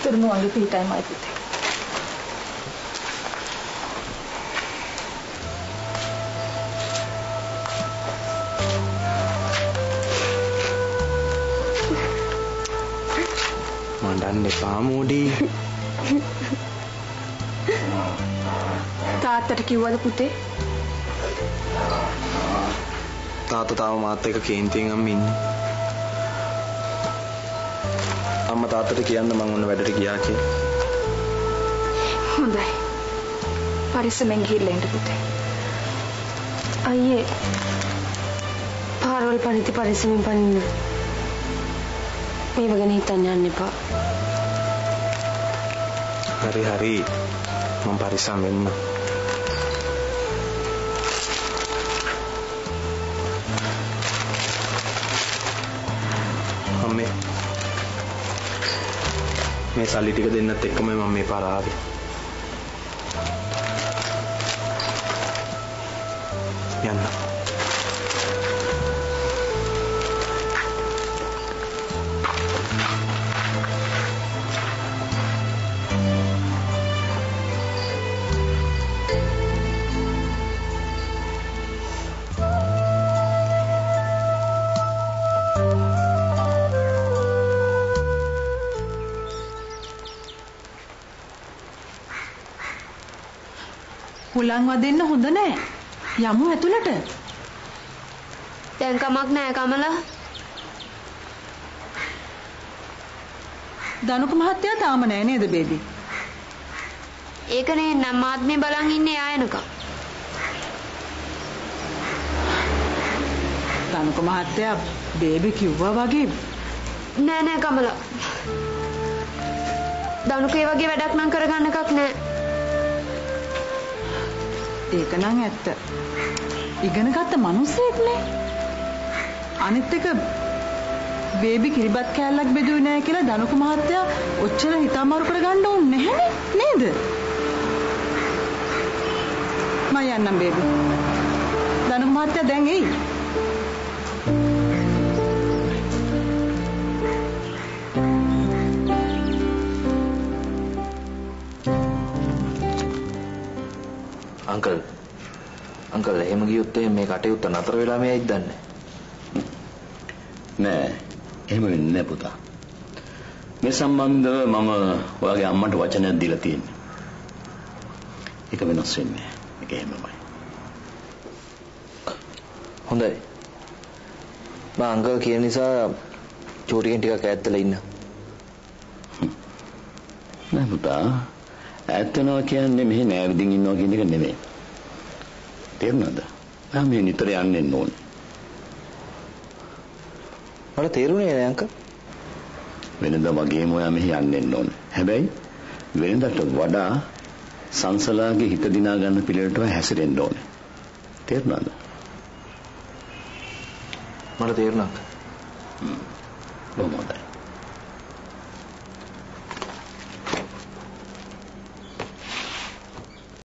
තුරුණුවන්ගේ පිටයිමයි පුතේ. මඩන්න එපා මෝඩි. තාත්තට කිව්වද පුතේ? තාත්තා තාම මාත් එක්ක කේන්තියෙන් අම්ම ඉන්නේ. අම්මා තාත්තට කියන්න මං ඔන්න වැඩට ගියා කියලා. හොඳයි. පරිස්සමෙන් ගිහිල්ලා ඉන්න පුතේ. අයියේ පාරවල් පනිති පරිස්සමෙන් පනින්න. මේව ගැන හිතන්න යන්න එපා. හරි හරි. මම පරිස්සම් වෙන්න. අම්මේ මේ සල්ලි ටික දෙන්නත් එක්කම මම මේ පාර ආවේ. යන්න. හුලං වදින්න හොඳ නෑ. යමු ඇතුළට. දැන් කමක් නෑ කමලා. දනුක මහත්තයා තාම නෑ නේද බේබි? ඒකනේ නම් මාත් මේ බලන් ඉන්නේ ආයනකම්. දනුක මහත්තයා බේබි කිව්වා වගේ නෑ නෑ කමලා. දනුකේ වගේ වැඩක් නම් කරගන්න එකක් නෑ. ඒක නම් ඇත්ත. ඉගෙන ගත්ත මිනිස්සෙක් නේ. අනිත් එක බේබි කිරිබත් කෑල්ලක් බෙදුවේ නැහැ කියලා දනුක මහත්තයා ඔච්චර හිතාමාරු කරගන්න ඕනේ නැහැනේ නේද? මම යන්නම් බේබි. දනුක මහත්තයා දැන් එයි. අංකල් එහෙම ගියොත් මේ කටයුත්ත නතර වෙලා මෙයිද දන්නේ නෑ. එහෙම වෙන්නේ නෑ පුතා. මේ සම්බන්ධව මම ඔයාගේ අම්මට වචනයක් දීලා තියෙනවා. ඒක වෙනස් වෙන්නේ නෑ. ඒක එහෙමමයි. හොඳයි. මම අංකල් කියන නිසා චෝටිගෙන් ටිකක් ඈත්ලා ඉන්න. නෑ පුතා. ඈත්නවා කියන්නේ මෙහෙ නෑ විදිහින් ඉන්නවා කියන එක නෙමෙයි. තේරුණාද? මම මේ නිතර යන්නේ ඕනේ. මට තේරුණේ නෑ අංකල්. වෙනදා වගේම ඔයා මෙහි යන්නේ ඕනේ. හැබැයි වෙනදාට වඩා සංසලාගේ හිත දිනා ගන්න පිළිවෙලට හැසිරෙන්න ඕනේ. තේරුණාද? මට තේරුණා. බොහොම හොඳයි.